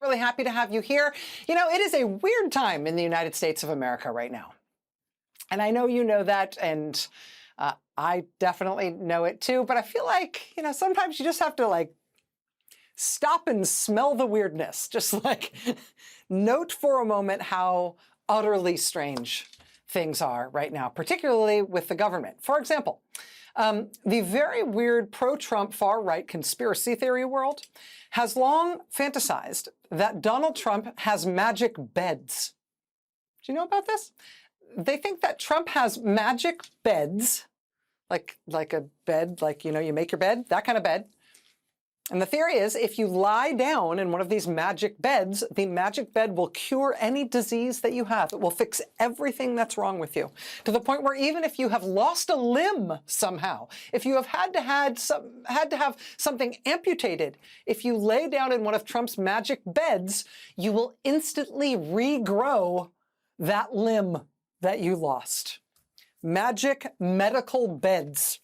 Really happy to have you here. You know, it is a weird time in the United States of America right now. And I know you know that, and I definitely know it too, but I feel like, sometimes you just have to stop and smell the weirdness. Just note for a moment how utterly strange things are right now, particularly with the government. For example, the very weird pro-Trump far-right conspiracy theory world has long fantasized that Donald Trump has magic beds. Do you know about this? They think that Trump has magic beds, like a bed, you make your bed, that kind of bed. And the theory is if you lie down in one of these magic beds, the magic bed will cure any disease that you have. It will fix everything that's wrong with you, to the point where even if you have lost a limb somehow, if you have had to have something amputated, if you lay down in one of Trump's magic beds, you will instantly regrow that limb that you lost. Magic medical beds.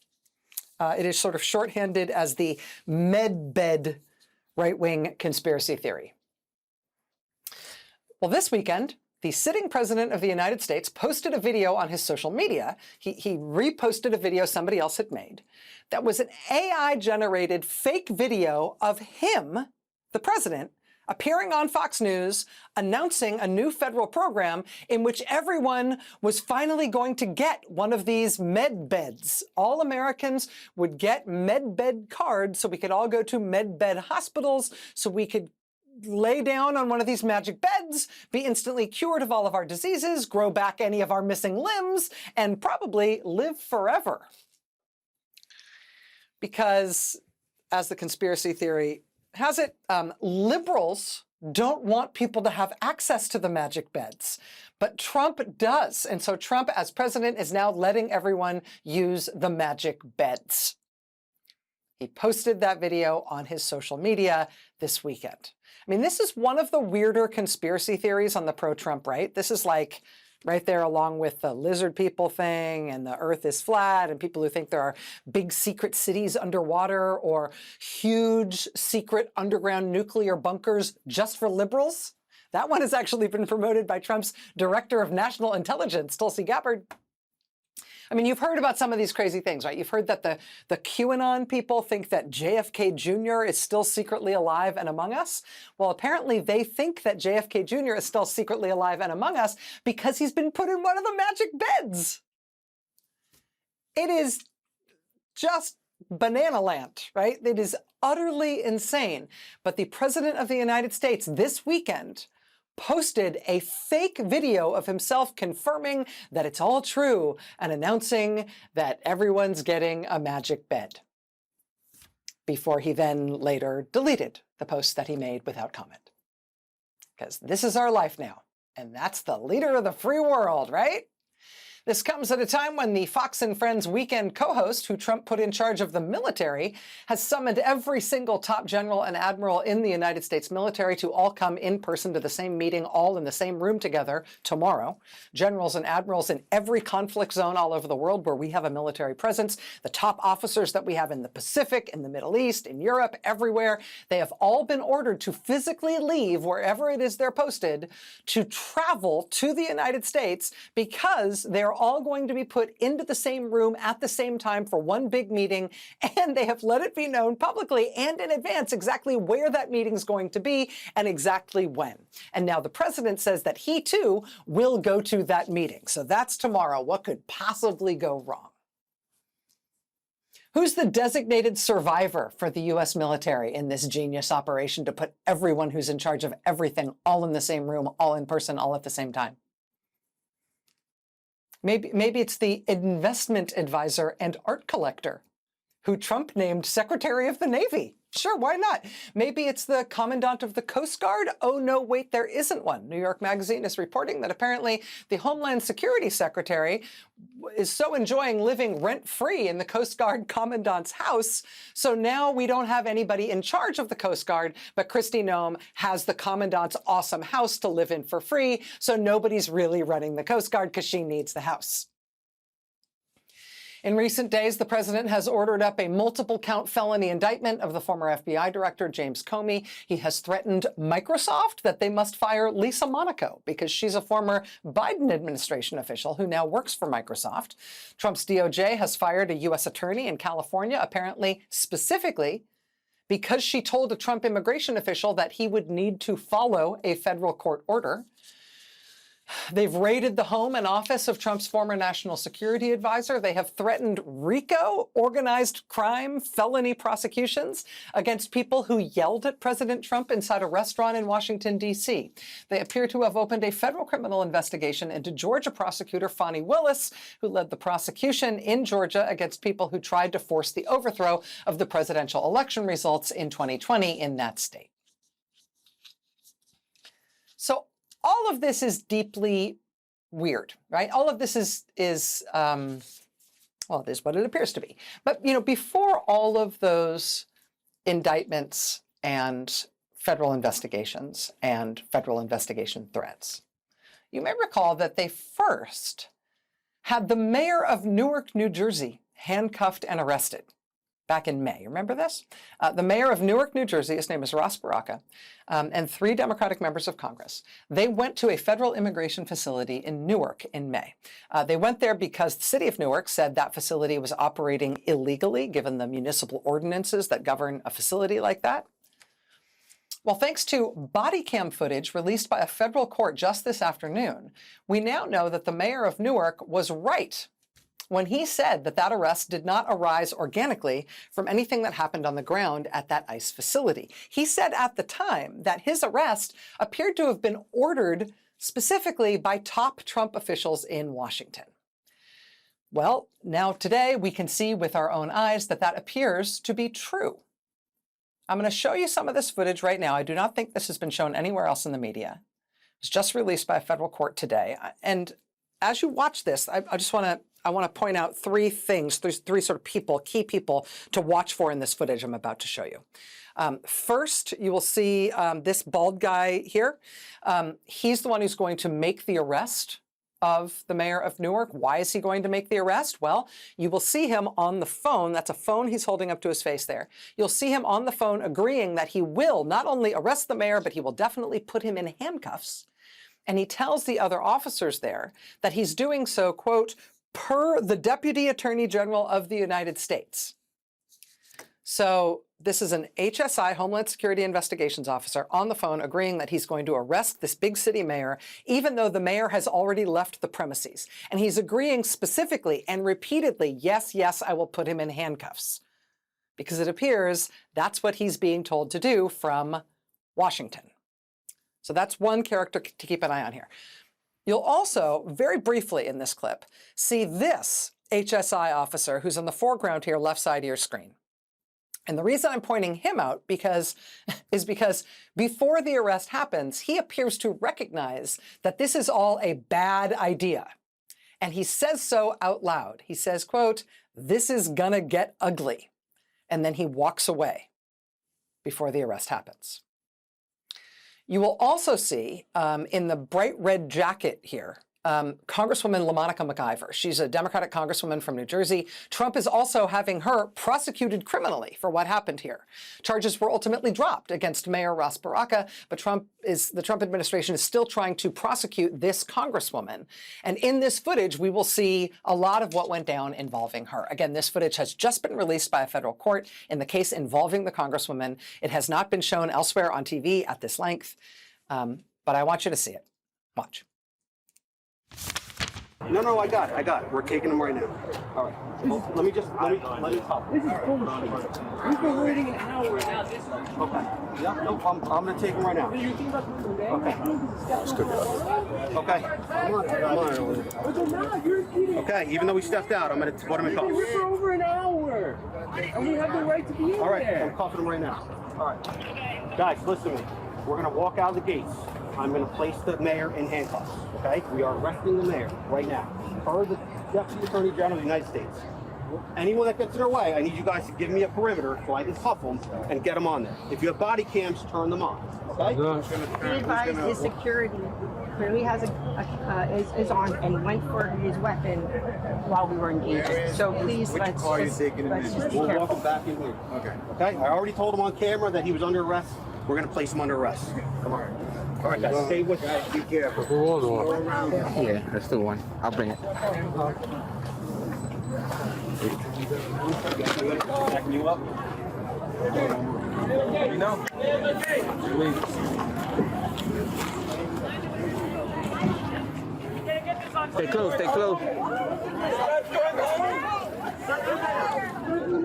It is sort of shorthanded as the med bed right-wing conspiracy theory. Well, this weekend, the sitting president of the United States posted a video on his social media. He reposted a video somebody else had made that was an AI-generated fake video of him, the president, appearing on Fox News, announcing a new federal program in which everyone was finally going to get one of these med beds. All Americans would get med bed cards so we could all go to med bed hospitals, so we could lay down on one of these magic beds, be instantly cured of all of our diseases, grow back any of our missing limbs, and probably live forever. Because, as the conspiracy theory has it, liberals don't want people to have access to the magic beds, but Trump does. And so Trump, as president, is now letting everyone use the magic beds. He posted that video on his social media this weekend. I mean, this is one of the weirder conspiracy theories on the pro-Trump right. This is right there along with the lizard people thing and the earth is flat and people who think there are big secret cities underwater or huge secret underground nuclear bunkers just for liberals. That one has actually been promoted by Trump's director of national intelligence, Tulsi Gabbard. I mean, you've heard about some of these crazy things, right? You've heard that the QAnon people think that JFK Jr. is still secretly alive and among us. Well, apparently they think that JFK Jr. is still secretly alive and among us because he's been put in one of the magic beds. It is just banana land, right? It is utterly insane. But the president of the United States this weekend posted a fake video of himself confirming that it's all true and announcing that everyone's getting a magic bed, before he then later deleted the post that he made without comment. Because this is our life now, and that's the leader of the free world, right? This comes at a time when the Fox and Friends weekend co-host, who Trump put in charge of the military, has summoned every single top general and admiral in the United States military to all come in person to the same meeting, all in the same room together tomorrow. Generals and admirals in every conflict zone all over the world where we have a military presence, the top officers that we have in the Pacific, in the Middle East, in Europe, everywhere, they have all been ordered to physically leave wherever it is they're posted to travel to the United States because they're all going to be put into the same room at the same time for one big meeting, and they have let it be known publicly and in advance exactly where that meeting is going to be and exactly when. And now the president says that he too will go to that meeting. So that's tomorrow. What could possibly go wrong? Who's the designated survivor for the U.S. military in this genius operation to put everyone who's in charge of everything all in the same room, all in person, all at the same time? Maybe it's the investment advisor and art collector who Trump named Secretary of the Navy. Sure, why not? Maybe it's the commandant of the Coast Guard. Oh, no, wait, there isn't one. New York Magazine is reporting that apparently the Homeland Security Secretary is so enjoying living rent-free in the Coast Guard commandant's house. So now we don't have anybody in charge of the Coast Guard, but Kristi Noem has the commandant's awesome house to live in for free. So nobody's really running the Coast Guard because she needs the house. In recent days, the president has ordered up a multiple-count felony indictment of the former FBI director, James Comey. He has threatened Microsoft that they must fire Lisa Monaco because she's a former Biden administration official who now works for Microsoft. Trump's DOJ has fired a U.S. attorney in California, apparently specifically because she told a Trump immigration official that he would need to follow a federal court order. They've raided the home and office of Trump's former national security advisor. They have threatened RICO, organized crime, felony prosecutions against people who yelled at President Trump inside a restaurant in Washington, D.C. They appear to have opened a federal criminal investigation into Georgia prosecutor Fani Willis, who led the prosecution in Georgia against people who tried to force the overthrow of the presidential election results in 2020 in that state. So all of this is deeply weird, right? All of this is well, it is what it appears to be. But, before all of those indictments and federal investigations and federal investigation threats, you may recall that they first had the mayor of Newark, New Jersey, handcuffed and arrested back in May. Remember this? The mayor of Newark, New Jersey, his name is Ras Baraka, and 3 Democratic members of Congress, they went to a federal immigration facility in Newark in May. They went there because the city of Newark said that facility was operating illegally, given the municipal ordinances that govern a facility like that. Well, thanks to body cam footage released by a federal court just this afternoon, we now know that the mayor of Newark was right when he said that that arrest did not arise organically from anything that happened on the ground at that ICE facility. He said at the time that his arrest appeared to have been ordered specifically by top Trump officials in Washington. Well, now today we can see with our own eyes that that appears to be true. I'm going to show you some of this footage right now. I do not think this has been shown anywhere else in the media. It was just released by a federal court today. And as you watch this, I want to point out 3 things, three sort of key people to watch for in this footage I'm about to show you. First, you will see this bald guy here. He's the one who's going to make the arrest of the mayor of Newark. Why is he going to make the arrest? Well, you will see him on the phone. That's a phone he's holding up to his face there. You'll see him on the phone agreeing that he will not only arrest the mayor, but he will definitely put him in handcuffs. And he tells the other officers there that he's doing so, quote, per the Deputy Attorney General of the United States. So this is an HSI, Homeland Security Investigations officer, on the phone agreeing that he's going to arrest this big city mayor, even though the mayor has already left the premises. And he's agreeing specifically and repeatedly, yes, yes, I will put him in handcuffs. Because it appears that's what he's being told to do from Washington. So that's one character to keep an eye on here. You'll also, very briefly in this clip, see this HSI officer who's in the foreground here, left side of your screen. And the reason I'm pointing him out is because before the arrest happens, he appears to recognize that this is all a bad idea. And he says so out loud. He says, quote, "This is gonna get ugly." And then he walks away before the arrest happens. You will also see in the bright red jacket here, Congresswoman LaMonica McIver. She's a Democratic congresswoman from New Jersey. Trump is also having her prosecuted criminally for what happened here. Charges were ultimately dropped against Mayor Ras Baraka, but the Trump administration is still trying to prosecute this congresswoman. And in this footage, we will see a lot of what went down involving her. Again, this footage has just been released by a federal court in the case involving the congresswoman. It has not been shown elsewhere on TV at this length, but I want you to see it. Watch. No, I got it. We're taking them right now. All right. Well, let me talk. This is bullshit. We've been waiting an hour now. Okay. Yeah, no, I'm going to take them right now. You think about the day? Okay. That's good. Okay. Come on. Okay, even though we stepped out, I'm going to put them in cuffs. We're for over an hour. And we have the right to be in there. All right, I'm cuffing them right now. All right. Guys, listen to me. We're going to walk out of the gates. I'm going to place the mayor in handcuffs, okay? We are arresting the mayor right now, per the Deputy Attorney General of the United States. Anyone that gets in their way, I need you guys to give me a perimeter so I can cuff them and get them on there. If you have body cams, turn them on. Okay? Be advised, his security clearly has is on and went for his weapon while we were engaged. So please, let's just be We'll careful. walk him back in here. Okay? I already told him on camera that he was under arrest. We're going to place him under arrest. Come on. All right, guys, stay with us. Be careful. Yeah, that's the one. I'll bring it. Backing you up. Stay close, stay close.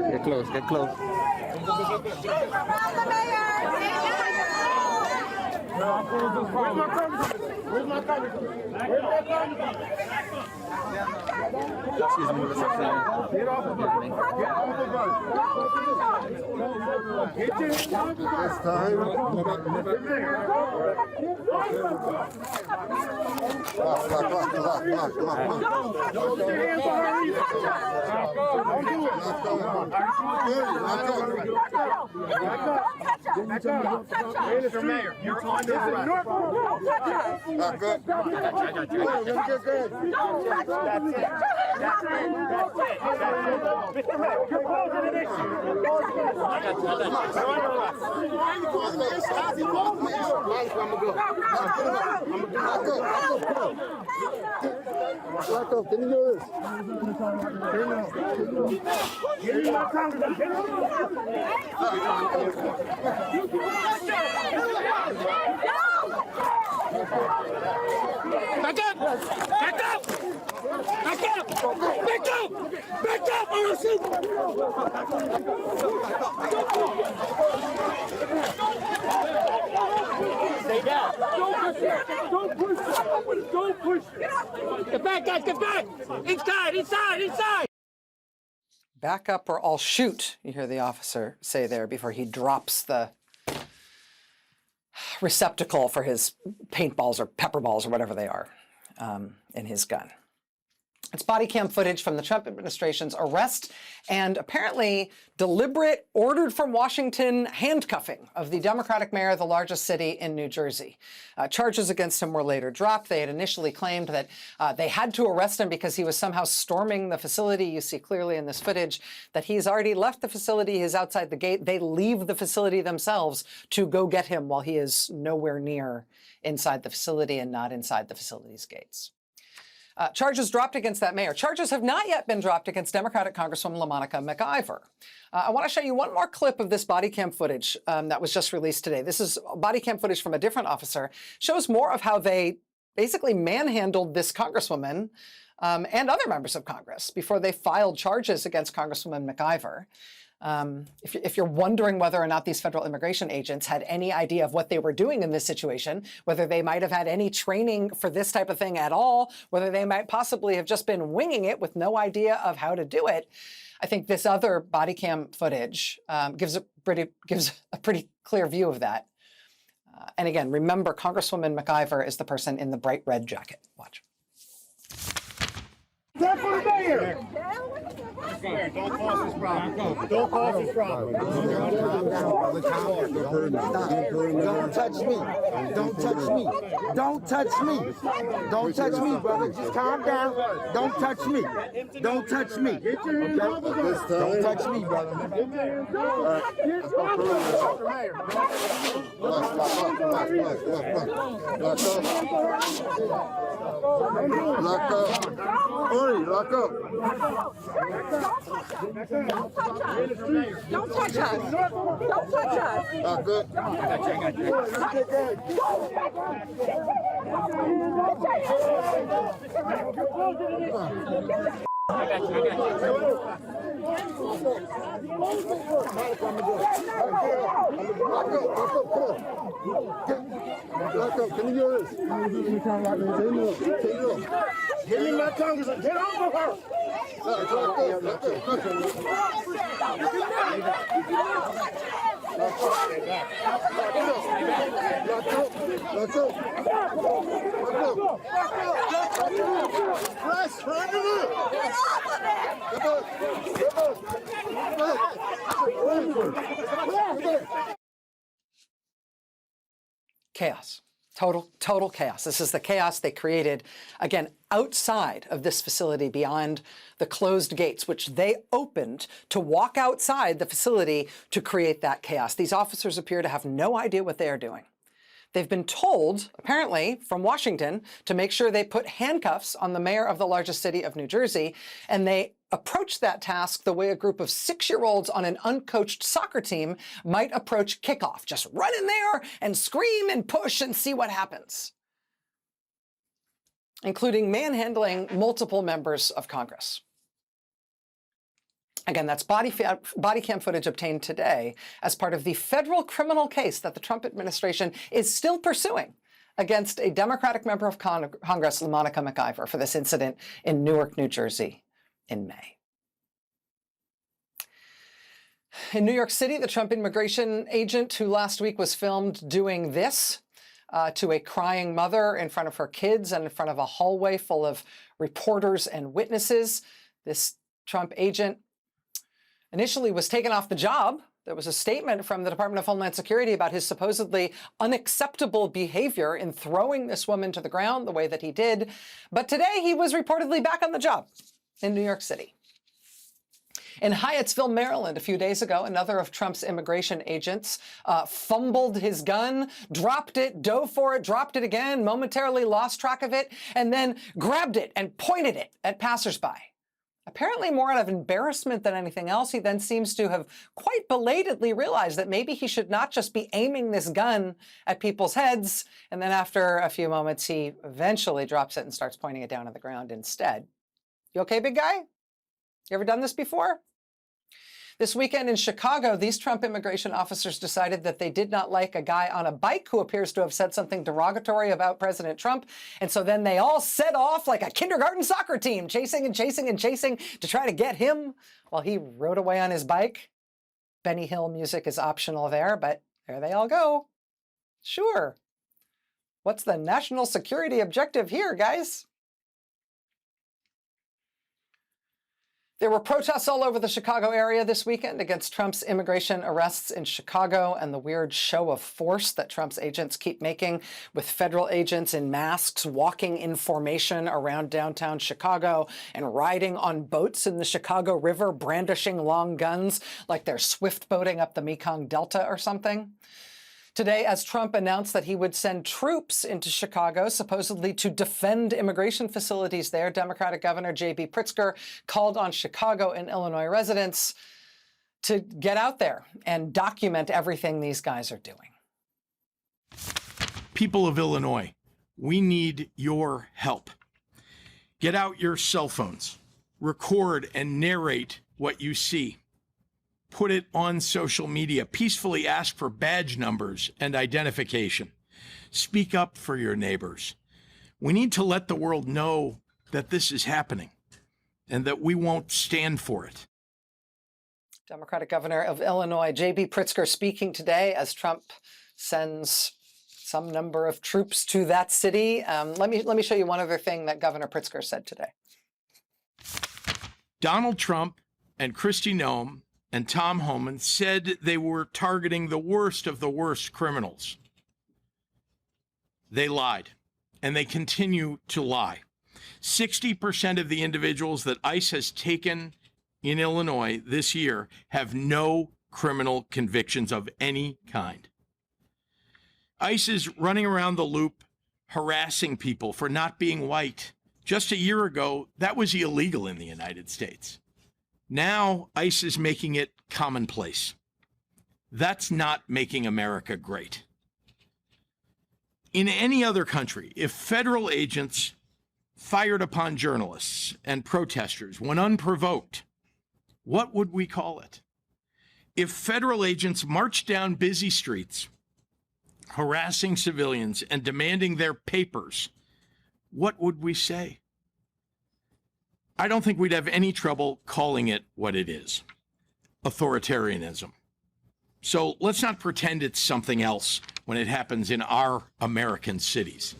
Get close, get close. Mr. Mayor, you're under arrest. Back up! Back up! Back up! Back up! Back up! Or shoot! Stay down. Don't push it. Don't push it. Get back, guys! Get back! Inside! Inside! Inside! Back up or I'll shoot, you hear the officer say there before he drops the receptacle for his paintballs or pepper balls or whatever they are in his gun. It's body cam footage from the Trump administration's arrest and apparently deliberate, ordered from Washington handcuffing of the Democratic mayor of the largest city in New Jersey. Charges against him were later dropped. They had initially claimed that they had to arrest him because he was somehow storming the facility. You see clearly in this footage that he's already left the facility. He's outside the gate. They leave the facility themselves to go get him while he is nowhere near inside the facility and not inside the facility's gates. Charges dropped against that mayor. Charges have not yet been dropped against Democratic Congresswoman LaMonica McIver. I want to show you one more clip of this body cam footage that was just released today. This is body cam footage from a different officer. Shows more of how they basically manhandled this congresswoman and other members of Congress before they filed charges against Congresswoman McIver. If you're wondering whether or not these federal immigration agents had any idea of what they were doing in this situation, whether they might have had any training for this type of thing at all, whether they might possibly have just been winging it with no idea of how to do it, I think this other body cam footage gives a pretty clear view of that. And again, remember, Congresswoman McIver is the person in the bright red jacket. Watch. Run for the mayor! Don't cause this problem. Don't cause this problem. Don't touch me. Don't touch me. Don't touch me. Don't touch me, brother. Just calm down. Don't touch me. Don't touch me. Okay? Don't touch me, brother. Lock up. Oi, lock up. Don't touch us. Don't touch us. Lock up. Lock up. Can you hear this? Give me my congressman. Get over her! Lock up. Lock up. Press, hand it up. Get off of it. Chaos. Total chaos. This is the chaos they created, again, outside of this facility, beyond the closed gates, which they opened to walk outside the facility to create that chaos. These officers appear to have no idea what they are doing. They've been told, apparently, from Washington, to make sure they put handcuffs on the mayor of the largest city of New Jersey, and they approached that task the way a group of 6-year-olds on an uncoached soccer team might approach kickoff. Just run in there and scream and push and see what happens, including manhandling multiple members of Congress. Again, that's body cam footage obtained today as part of the federal criminal case that the Trump administration is still pursuing against a Democratic member of Congress, LaMonica McIver, for this incident in Newark, New Jersey in May. In New York City, the Trump immigration agent who last week was filmed doing this to a crying mother in front of her kids and in front of a hallway full of reporters and witnesses. This Trump agent initially was taken off the job. There was a statement from the Department of Homeland Security about his supposedly unacceptable behavior in throwing this woman to the ground the way that he did. But today he was reportedly back on the job in New York City. In Hyattsville, Maryland, a few days ago, another of Trump's immigration agents fumbled his gun, dropped it, dove for it, dropped it again, momentarily lost track of it, and then grabbed it and pointed it at passersby. Apparently more out of embarrassment than anything else, he then seems to have quite belatedly realized that maybe he should not just be aiming this gun at people's heads. And then after a few moments, he eventually drops it and starts pointing it down on the ground instead. You okay, big guy? You ever done this before? This weekend in Chicago, these Trump immigration officers decided that they did not like a guy on a bike who appears to have said something derogatory about President Trump. And so then they all set off like a kindergarten soccer team, chasing and chasing and chasing to try to get him while he rode away on his bike. Benny Hill music is optional there, but there they all go. Sure. What's the national security objective here, guys? There were protests all over the Chicago area this weekend against Trump's immigration arrests in Chicago and the weird show of force that Trump's agents keep making, with federal agents in masks walking in formation around downtown Chicago and riding on boats in the Chicago River, brandishing long guns like they're swift boating up the Mekong Delta or something. Today, as Trump announced that he would send troops into Chicago, supposedly to defend immigration facilities there, Democratic Governor J.B. Pritzker called on Chicago and Illinois residents to get out there and document everything these guys are doing. People of Illinois, we need your help. Get out your cell phones, record and narrate what you see. Put it on social media. Peacefully ask for badge numbers and identification. Speak up for your neighbors. We need to let the world know that this is happening and that we won't stand for it. Democratic Governor of Illinois, J.B. Pritzker, speaking today as Trump sends some number of troops to that city. Let me show you one other thing that Governor Pritzker said today. Donald Trump and Kristi Noem and Tom Homan said they were targeting the worst of the worst criminals. They lied, and they continue to lie. 60% of the individuals that ICE has taken in Illinois this year have no criminal convictions of any kind. ICE is running around the loop, harassing people for not being white. Just a year ago, that was illegal in the United States. Now, ICE is making it commonplace. That's not making America great. In any other country, if federal agents fired upon journalists and protesters when unprovoked, what would we call it? If federal agents marched down busy streets, harassing civilians and demanding their papers, what would we say? I don't think we'd have any trouble calling it what it is: authoritarianism. So let's not pretend it's something else when it happens in our American cities.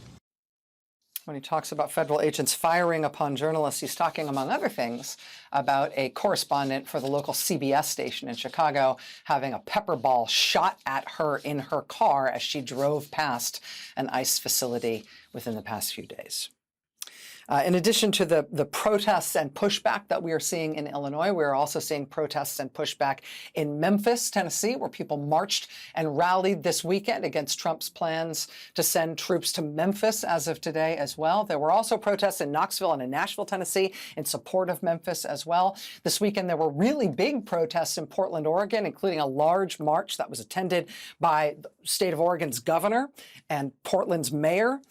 When he talks about federal agents firing upon journalists, he's talking, among other things, about a correspondent for the local CBS station in Chicago having a pepper ball shot at her in her car as she drove past an ICE facility within the past few days. In addition to the protests and pushback that we are seeing in Illinois, we are also seeing protests and pushback in Memphis, Tennessee, where people marched and rallied this weekend against Trump's plans to send troops to Memphis as of today as well. There were also protests in Knoxville and in Nashville, Tennessee, in support of Memphis as well. This weekend, there were really big protests in Portland, Oregon, including a large march that was attended by the state of Oregon's governor and Portland's mayor.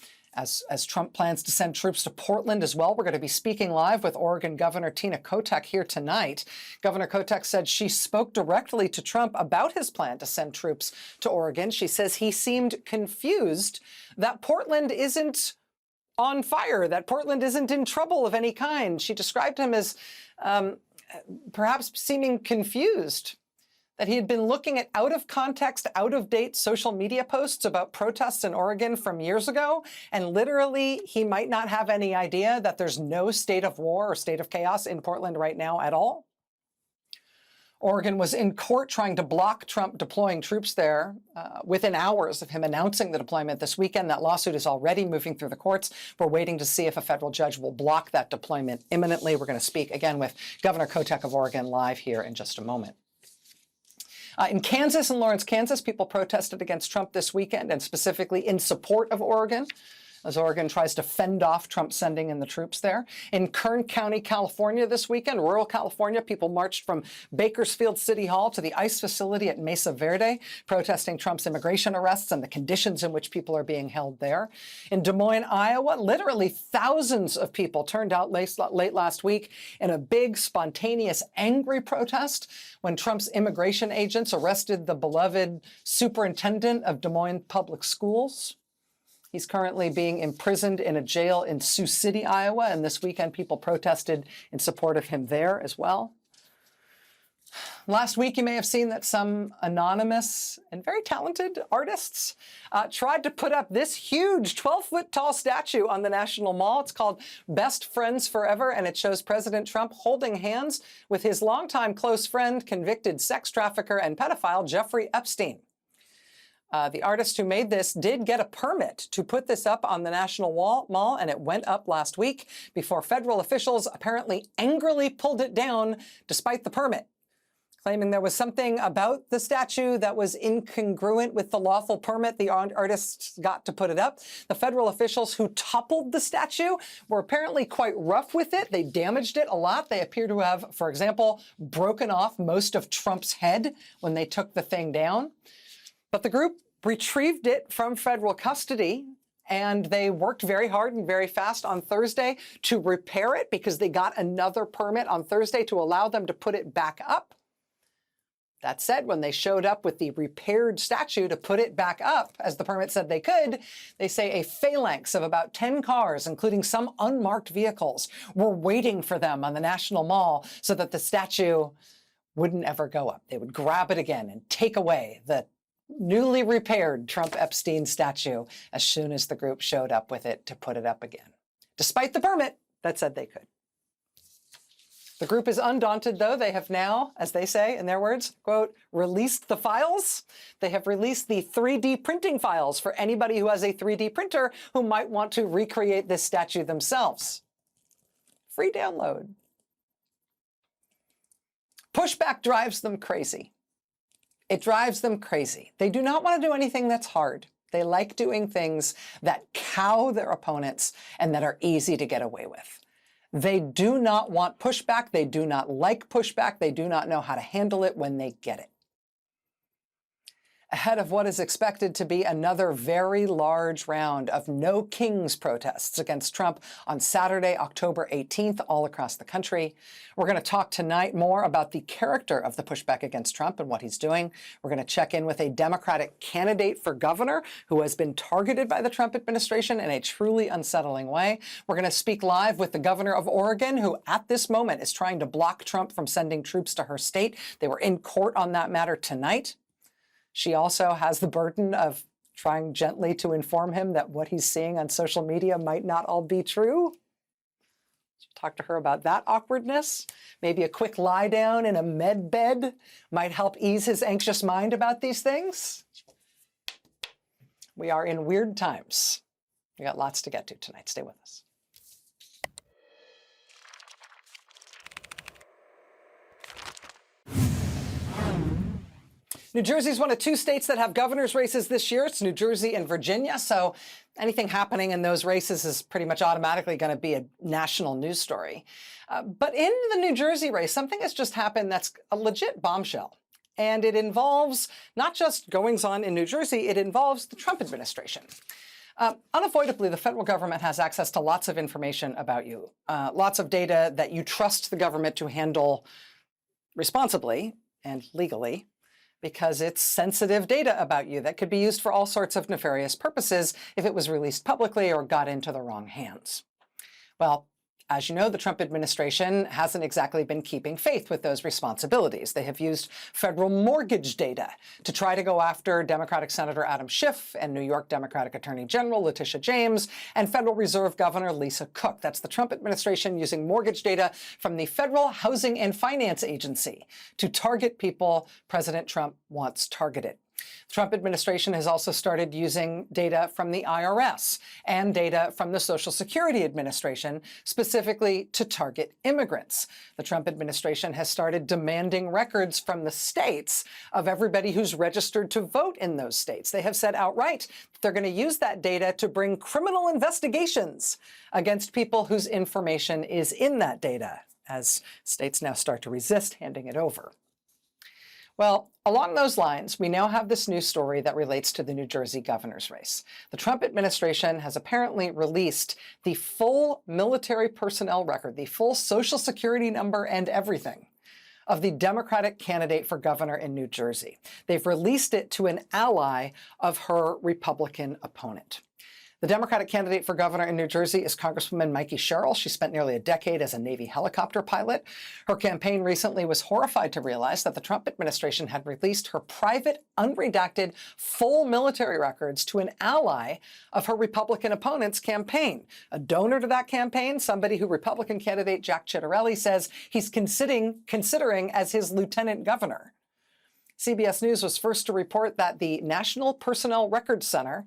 As Trump plans to send troops to Portland as well. We're going to be speaking live with Oregon Governor Tina Kotek here tonight. Governor Kotek said she spoke directly to Trump about his plan to send troops to Oregon. She says he seemed confused that Portland isn't on fire, that Portland isn't in trouble of any kind. She described him as perhaps seeming confused, that he had been looking at out-of-context, out-of-date social media posts about protests in Oregon from years ago, and literally he might not have any idea that there's no state of war or state of chaos in Portland right now at all. Oregon was in court trying to block Trump deploying troops there within hours of him announcing the deployment this weekend. That lawsuit is already moving through the courts. We're waiting to see if a federal judge will block that deployment imminently. We're going to speak again with Governor Kotek of Oregon live here in just a moment. In Kansas and Lawrence, Kansas, people protested against Trump this weekend and specifically in support of Oregon, as Oregon tries to fend off Trump sending in the troops there. In Kern County, California this weekend, rural California, people marched from Bakersfield City Hall to the ICE facility at Mesa Verde, protesting Trump's immigration arrests and the conditions in which people are being held there. In Des Moines, Iowa, literally thousands of people turned out late last week in a big, spontaneous, angry protest when Trump's immigration agents arrested the beloved superintendent of Des Moines Public Schools. He's currently being imprisoned in a jail in Sioux City, Iowa, and this weekend people protested in support of him there as well. Last week, you may have seen that some anonymous and very talented artists tried to put up this huge 12-foot tall statue on the National Mall. It's called Best Friends Forever, and it shows President Trump holding hands with his longtime close friend, convicted sex trafficker and pedophile Jeffrey Epstein. The artist who made this did get a permit to put this up on the National Mall, and it went up last week before federal officials apparently angrily pulled it down despite the permit, claiming there was something about the statue that was incongruent with the lawful permit the artists got to put it up. The federal officials who toppled the statue were apparently quite rough with it. They damaged it a lot. They appear to have, for example, broken off most of Trump's head when they took the thing down. But the group retrieved it from federal custody, and they worked very hard and very fast on Thursday to repair it because they got another permit on Thursday to allow them to put it back up. That said, when they showed up with the repaired statue to put it back up, as the permit said they could, they say a phalanx of about 10 cars, including some unmarked vehicles, were waiting for them on the National Mall so that the statue wouldn't ever go up. They would grab it again and take away the newly repaired Trump Epstein statue as soon as the group showed up with it to put it up again, despite the permit that said they could. The group is undaunted, though. They have now, as they say in their words, quote, released the files. They have released the 3D printing files for anybody who has a 3D printer who might want to recreate this statue themselves. Free download. Pushback drives them crazy. It drives them crazy. They do not want to do anything that's hard. They like doing things that cow their opponents and that are easy to get away with. They do not want pushback. They do not like pushback. They do not know how to handle it when they get it. Ahead of what is expected to be another very large round of No Kings protests against Trump on Saturday, October 18th, all across the country. We're going to talk tonight more about the character of the pushback against Trump and what he's doing. We're going to check in with a Democratic candidate for governor who has been targeted by the Trump administration in a truly unsettling way. We're going to speak live with the governor of Oregon, who at this moment is trying to block Trump from sending troops to her state. They were in court on that matter tonight. She also has the burden of trying gently to inform him that what he's seeing on social media might not all be true. Talk to her about that awkwardness. Maybe a quick lie down in a med bed might help ease his anxious mind about these things. We are in weird times. We got lots to get to tonight. Stay with us. New Jersey is one of 2 states that have governor's races this year. It's New Jersey and Virginia. So anything happening in those races is pretty much automatically going to be a national news story. But in the New Jersey race, something has just happened that's a legit bombshell. And it involves not just goings on in New Jersey, it involves the Trump administration. Unavoidably, the federal government has access to lots of information about you, lots of data that you trust the government to handle responsibly and legally, because it's sensitive data about you that could be used for all sorts of nefarious purposes if it was released publicly or got into the wrong hands. Well, as you know, the Trump administration hasn't exactly been keeping faith with those responsibilities. They have used federal mortgage data to try to go after Democratic Senator Adam Schiff and New York Democratic Attorney General Letitia James and Federal Reserve Governor Lisa Cook. That's the Trump administration using mortgage data from the Federal Housing and Finance Agency to target people President Trump wants targeted. The Trump administration has also started using data from the IRS and data from the Social Security Administration, specifically to target immigrants. The Trump administration has started demanding records from the states of everybody who's registered to vote in those states. They have said outright that they're going to use that data to bring criminal investigations against people whose information is in that data, as states now start to resist handing it over. Well, along those lines, we now have this new story that relates to the New Jersey governor's race. The Trump administration has apparently released the full military personnel record, the full Social Security number and everything of the Democratic candidate for governor in New Jersey. They've released it to an ally of her Republican opponent. The Democratic candidate for governor in New Jersey is Congresswoman Mikey Sherrill. She spent nearly a decade as a Navy helicopter pilot. Her campaign recently was horrified to realize that the Trump administration had released her private, unredacted, full military records to an ally of her Republican opponent's campaign. A donor to that campaign, somebody who Republican candidate Jack Ciattarelli says he's considering as his lieutenant governor. CBS News was first to report that the National Personnel Records Center,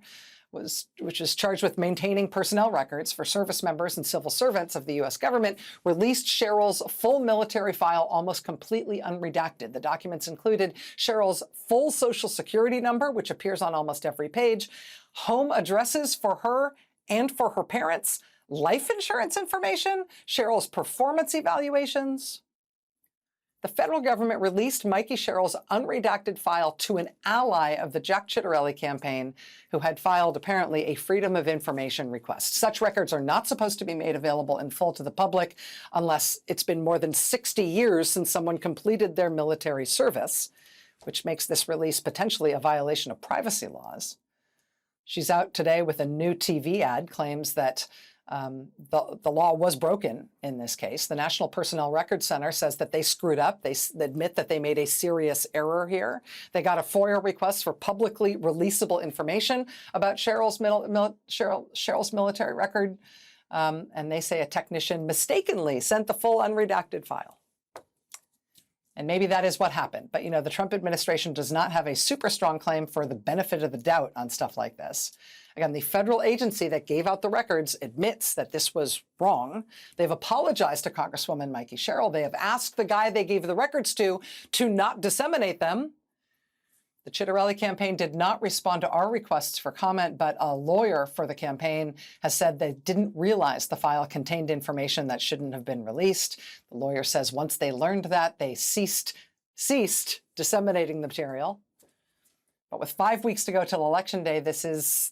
which is charged with maintaining personnel records for service members and civil servants of the U.S. government, released Sherrill's full military file almost completely unredacted. The documents included Sherrill's full Social Security number, which appears on almost every page, home addresses for her and for her parents, life insurance information, Sherrill's performance evaluations. The federal government released Mikey Sherrill's unredacted file to an ally of the Jack Ciattarelli campaign who had filed apparently a Freedom of Information request. Such records are not supposed to be made available in full to the public unless it's been more than 60 years since someone completed their military service, which makes this release potentially a violation of privacy laws. She's out today with a new TV ad, claims that the law was broken in this case. The National Personnel Records Center says that they screwed up. They admit that they made a serious error here. They got a FOIA request for publicly releasable information about Sherrill's military record, and they say a technician mistakenly sent the full unredacted file. And maybe that is what happened. But, you know, the Trump administration does not have a super strong claim for the benefit of the doubt on stuff like this. Again, the federal agency that gave out the records admits that this was wrong. They've apologized to Congresswoman Mikey Sherrill. They have asked the guy they gave the records to not disseminate them. The Ciattarelli campaign did not respond to our requests for comment, but a lawyer for the campaign has said they didn't realize the file contained information that shouldn't have been released. The lawyer says once they learned that, they ceased disseminating the material. But with 5 weeks to go till Election Day, this is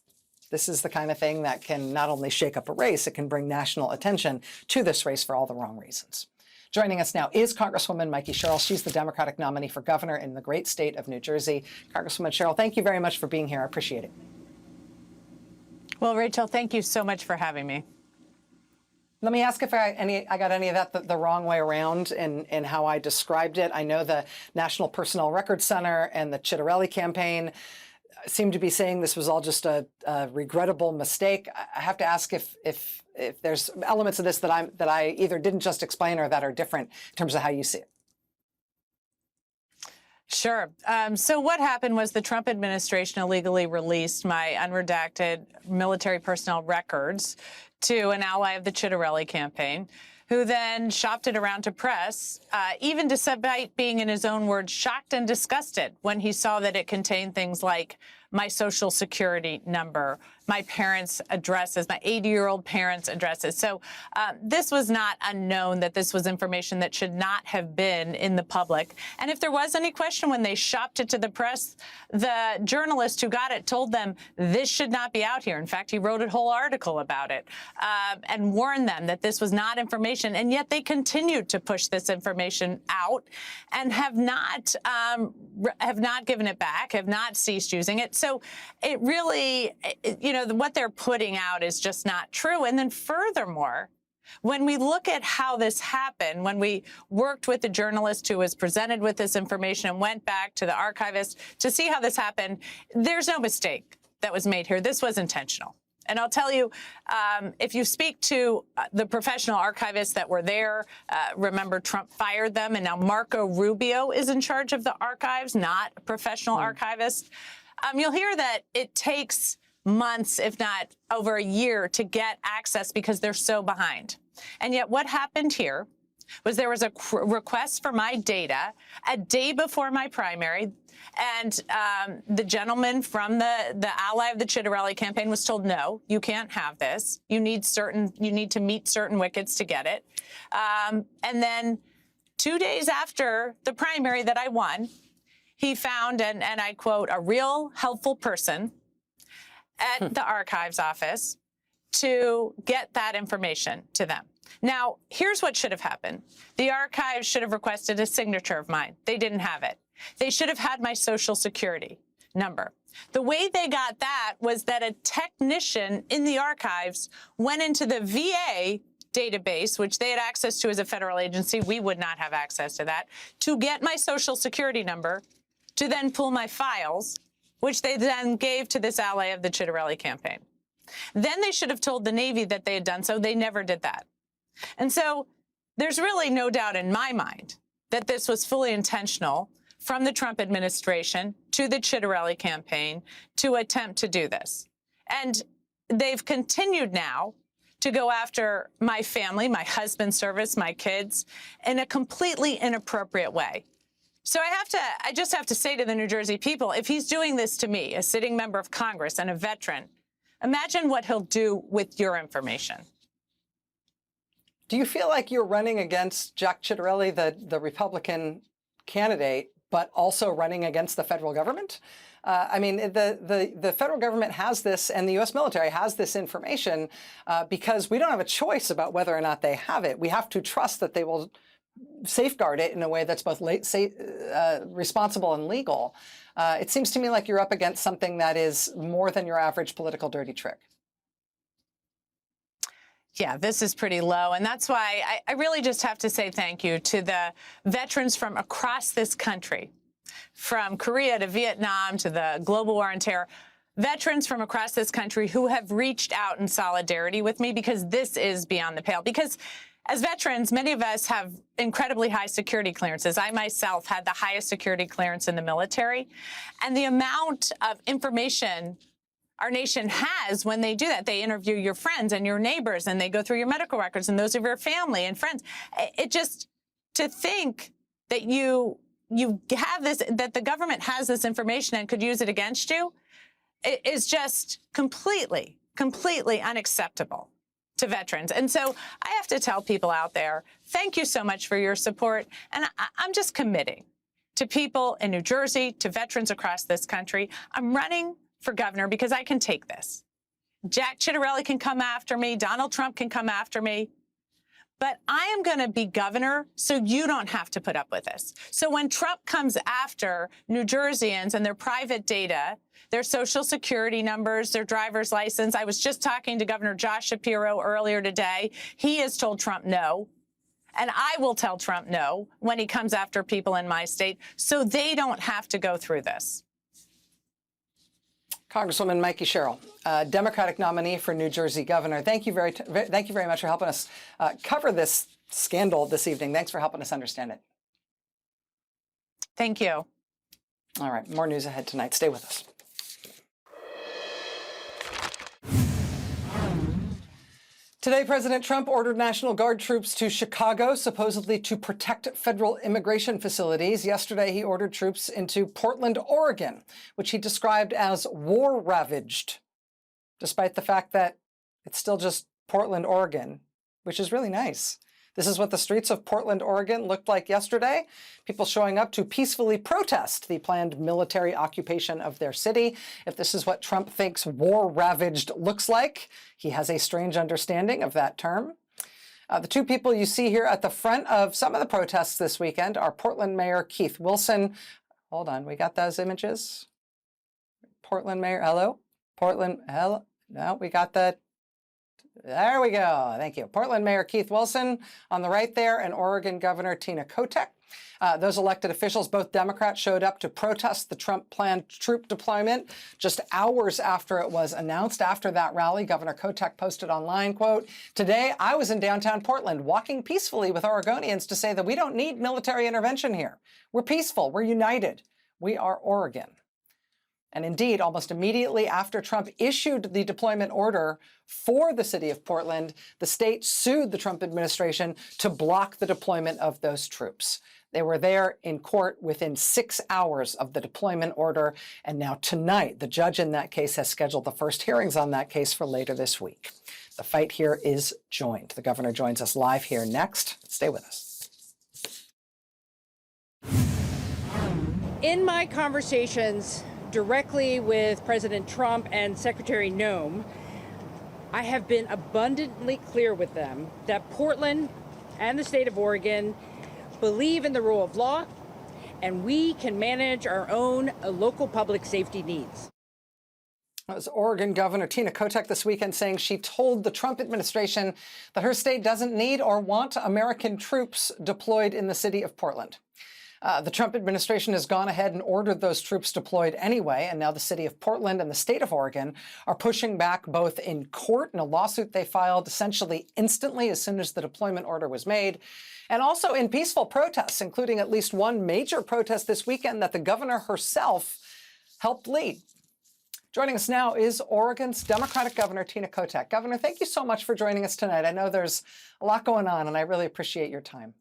the kind of thing that can not only shake up a race, it can bring national attention to this race for all the wrong reasons. Joining us now is Congresswoman Mikey Sherrill. She's the Democratic nominee for governor in the great state of New Jersey. Congresswoman Sherrill, thank you very much for being here. I appreciate it. Well, Rachel, thank you so much for having me. Let me ask if I got any of that the wrong way around in how I described it. I know the National Personnel Records Center and the Ciattarelli campaign seem to be saying this was all just a regrettable mistake. I have to ask if there's elements of this that I either didn't just explain or that are different in terms of how you see it. Sure. So what happened was the Trump administration illegally released my unredacted military personnel records to an ally of the Ciattarelli campaign, who then shopped it around to press, even despite being, in his own words, shocked and disgusted when he saw that it contained things like my Social Security number, my parents' addresses, my 80-year-old parents' addresses. So this was not unknown that this was information that should not have been in the public. And if there was any question when they shopped it to the press, the journalist who got it told them this should not be out here. In fact, he wrote a whole article about it and warned them that this was not information. And yet they continued to push this information out and have not given it back, have not ceased using it. So it really, what they're putting out is just not true. And then furthermore, when we look at how this happened, when we worked with the journalist who was presented with this information and went back to the archivist to see how this happened, there's no mistake that was made here. This was intentional. And I'll tell you, if you speak to the professional archivists that were there, remember Trump fired them, and now Marco Rubio is in charge of the archives, not a professional archivist. You'll hear that it takes months, if not over a year, to get access because they're so behind. And yet what happened here was there was a request for my data a day before my primary, and the gentleman from the ally of the Ciattarelli campaign was told, no, you can't have this. You need to meet certain wickets to get it. And then 2 days after the primary that I won, he found, and I quote, a real helpful person at the archives office to get that information to them. Now, here's what should have happened. The archives should have requested a signature of mine. They didn't have it. They should have had my Social Security number. The way they got that was that a technician in the archives went into the VA database, which they had access to as a federal agency. We would not have access to that, to get my Social Security number, to then pull my files, which they then gave to this ally of the Ciattarelli campaign. Then they should have told the Navy that they had done so. They never did that. And so there's really no doubt in my mind that this was fully intentional from the Trump administration to the Ciattarelli campaign to attempt to do this. And they've continued now to go after my family, my husband's service, my kids, in a completely inappropriate way. So I just have to say to the New Jersey people, if he's doing this to me, a sitting member of Congress and a veteran, imagine what he'll do with your information. Do you feel like you're running against Jack Ciattarelli, the Republican candidate, but also running against the federal government? I mean, the federal government has this, and the U.S. military has this information because we don't have a choice about whether or not they have it. We have to trust that they will safeguard it in a way that's both responsible and legal. It seems to me like you're up against something that is more than your average political dirty trick. Yeah, this is pretty low. And that's why I really just have to say thank you to the veterans from across this country, from Korea to Vietnam to the global war on terror, veterans from across this country who have reached out in solidarity with me, because this is beyond the pale. Because as veterans, many of us have incredibly high security clearances. I myself had the highest security clearance in the military. And the amount of information our nation has when they do that, they interview your friends and your neighbors, and they go through your medical records and those of your family and friends. It just, to think that you have this, that the government has this information and could use it against you, it is just completely unacceptable to veterans. And so I have to tell people out there, thank you so much for your support. And I'm just committing to people in New Jersey, to veterans across this country. I'm running for governor because I can take this. Jack Ciattarelli can come after me. Donald Trump can come after me. But I am going to be governor so you don't have to put up with this. So when Trump comes after New Jerseyans and their private data, their Social Security numbers, their driver's license, I was just talking to Governor Josh Shapiro earlier today. He has told Trump no. And I will tell Trump no when he comes after people in my state so they don't have to go through this. Congresswoman Mikey Sherrill, Democratic nominee for New Jersey governor. Thank you very much for helping us cover this scandal this evening. Thanks for helping us understand it. Thank you. All right, more news ahead tonight. Stay with us. Today, President Trump ordered National Guard troops to Chicago, supposedly to protect federal immigration facilities. Yesterday, he ordered troops into Portland, Oregon, which he described as war-ravaged, despite the fact that it's still just Portland, Oregon, which is really nice. This is what the streets of Portland, Oregon looked like yesterday. People showing up to peacefully protest the planned military occupation of their city. If this is what Trump thinks war-ravaged looks like, he has a strange understanding of that term. The two people you see here at the front of some of the protests this weekend are Portland Mayor Keith Wilson. Hold on, we got those images? Portland Mayor, hello? Portland, hello? No, we got that. There we go. Thank you. Portland Mayor Keith Wilson on the right there, and Oregon Governor Tina Kotek. Those elected officials, both Democrats, showed up to protest the Trump planned troop deployment just hours after it was announced. After that rally, Governor Kotek posted online, quote, "Today, I was in downtown Portland walking peacefully with Oregonians to say that we don't need military intervention here. We're peaceful. We're united. We are Oregon." And indeed, almost immediately after Trump issued the deployment order for the city of Portland, the state sued the Trump administration to block the deployment of those troops. They were there in court within 6 hours of the deployment order. And now tonight, the judge in that case has scheduled the first hearings on that case for later this week. The fight here is joined. The governor joins us live here next. Stay with us. In my conversations directly with President Trump and Secretary Noem, I have been abundantly clear with them that Portland and the state of Oregon believe in the rule of law, and we can manage our own local public safety needs. That was Oregon Governor Tina Kotek this weekend saying she told the Trump administration that her state doesn't need or want American troops deployed in the city of Portland. The Trump administration has gone ahead and ordered those troops deployed anyway, and now the city of Portland and the state of Oregon are pushing back both in court in a lawsuit they filed essentially instantly as soon as the deployment order was made, and also in peaceful protests, including at least one major protest this weekend that the governor herself helped lead. Joining us now is Oregon's Democratic Governor Tina Kotek. Governor, thank you so much for joining us tonight. I know there's a lot going on, and I really appreciate your time.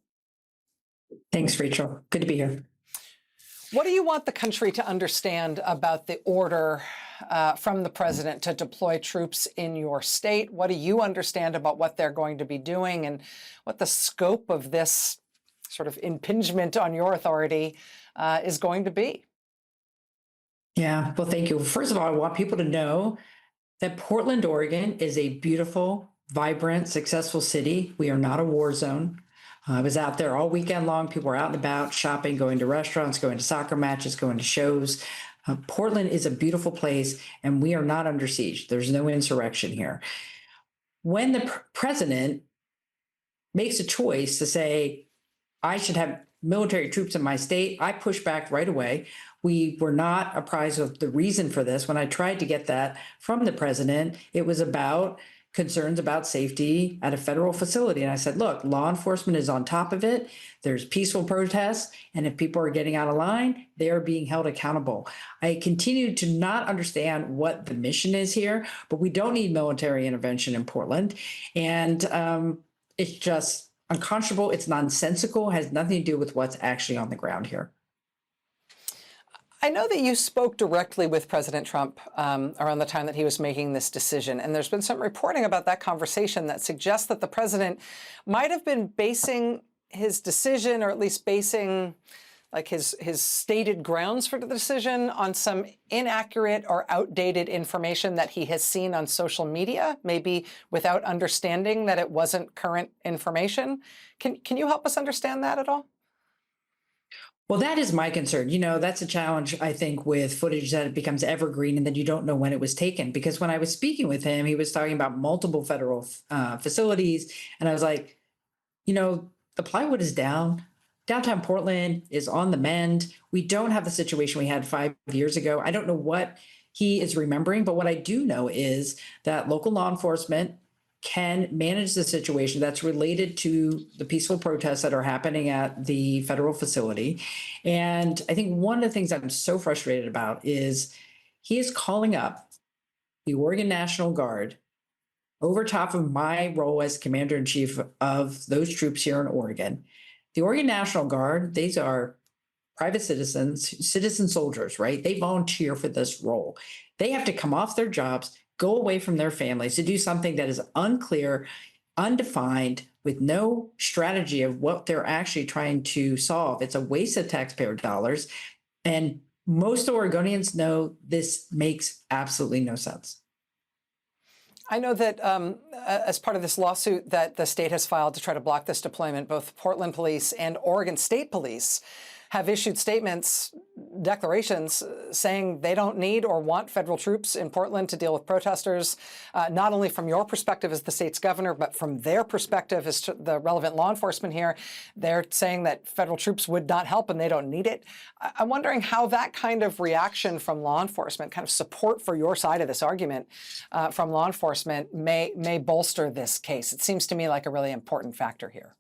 Thanks, Rachel. Good to be here. What do you want the country to understand about the order from the president to deploy troops in your state? What do you understand about what they're going to be doing and what the scope of this sort of impingement on your authority is going to be? Yeah, well, thank you. First of all, I want people to know that Portland, Oregon is a beautiful, vibrant, successful city. We are not a war zone. I was out there all weekend long. People were out and about, shopping, going to restaurants, going to soccer matches, going to shows. Portland is a beautiful place, and we are not under siege. There's no insurrection here. When the president makes a choice to say, I should have military troops in my state, I push back right away. We were not apprised of the reason for this. When I tried to get that from the president, it was about concerns about safety at a federal facility. And I said, look, law enforcement is on top of it. There's peaceful protests. And if people are getting out of line, they are being held accountable. I continue to not understand what the mission is here, but we don't need military intervention in Portland. And it's just unconscionable. It's nonsensical, has nothing to do with what's actually on the ground here. I know that you spoke directly with President Trump around the time that he was making this decision, and there's been some reporting about that conversation that suggests that the president might have been basing his decision, or at least basing like his stated grounds for the decision, on some inaccurate or outdated information that he has seen on social media, maybe without understanding that it wasn't current information. Can you help us understand that at all? Well, that is my concern. You know, that's a challenge, I think, with footage that it becomes evergreen and then you don't know when it was taken. Because when I was speaking with him, he was talking about multiple federal facilities. And I was like, you know, the plywood is down. Downtown Portland is on the mend. We don't have the situation we had 5 years ago. I don't know what he is remembering. But what I do know is that local law enforcement can manage the situation that's related to the peaceful protests that are happening at the federal facility. And I think one of the things I'm so frustrated about is he is calling up the Oregon National Guard over top of my role as commander-in-chief of those troops here in Oregon. The Oregon National Guard, these are private citizens, citizen soldiers, right? They volunteer for this role. They have to come off their jobs, go away from their families to do something that is unclear, undefined, with no strategy of what they're actually trying to solve. It's a waste of taxpayer dollars. And most Oregonians know this makes absolutely no sense. I know that as part of this lawsuit that the state has filed to try to block this deployment, both Portland Police and Oregon State Police have issued statements, declarations saying they don't need or want federal troops in Portland to deal with protesters, not only from your perspective as the state's governor, but from their perspective as to the relevant law enforcement here. They're saying that federal troops would not help and they don't need it. I'm wondering how that kind of reaction from law enforcement, kind of support for your side of this argument from law enforcement may bolster this case. It seems to me like a really important factor here.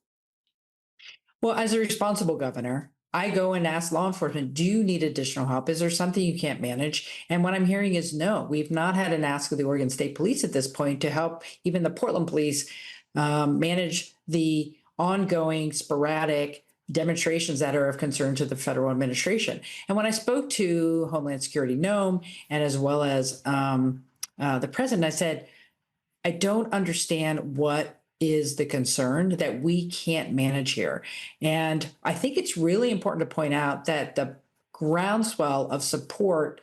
Well, as a responsible governor, I go and ask law enforcement, do you need additional help? Is there something you can't manage? And what I'm hearing is no. We've not had an ask of the Oregon State Police at this point to help even the Portland Police manage the ongoing sporadic demonstrations that are of concern to the federal administration. And when I spoke to Homeland Security Nome and as well as the president, I said, I don't understand what is the concern that we can't manage here. And I think it's really important to point out that the groundswell of support,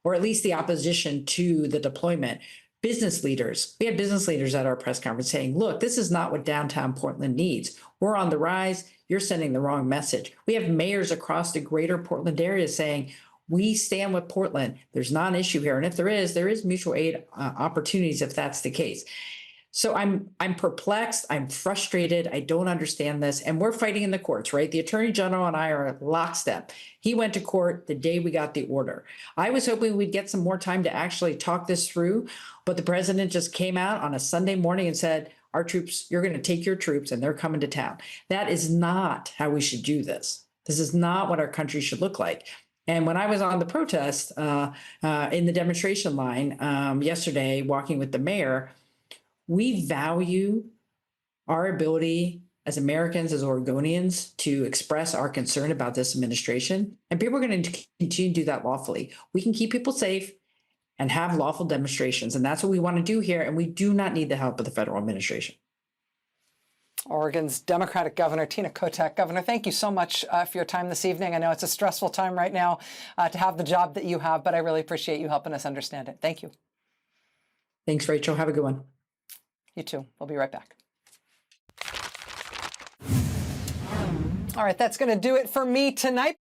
or at least the opposition to the deployment, business leaders, we had business leaders at our press conference saying, look, this is not what downtown Portland needs. We're on the rise. You're sending the wrong message. We have mayors across the greater Portland area saying, we stand with Portland. There's not an issue here. And if there is mutual aid opportunities if that's the case. So I'm perplexed. I'm frustrated. I don't understand this. And we're fighting in the courts, right? The attorney general and I are lockstep. He went to court the day we got the order. I was hoping we'd get some more time to actually talk this through, but the president just came out on a Sunday morning and said, our troops, you're going to take your troops and they're coming to town. That is not how we should do this. This is not what our country should look like. And when I was on the protest in the demonstration line yesterday, walking with the mayor, we value our ability as Americans, as Oregonians, to express our concern about this administration. And people are going to continue to do that lawfully. We can keep people safe and have lawful demonstrations. And that's what we want to do here. And we do not need the help of the federal administration. Oregon's Democratic Governor, Tina Kotek. Governor, thank you so much for your time this evening. I know it's a stressful time right now to have the job that you have, but I really appreciate you helping us understand it. Thank you. Thanks, Rachel. Have a good one. You too. We'll be right back. All right, that's going to do it for me tonight.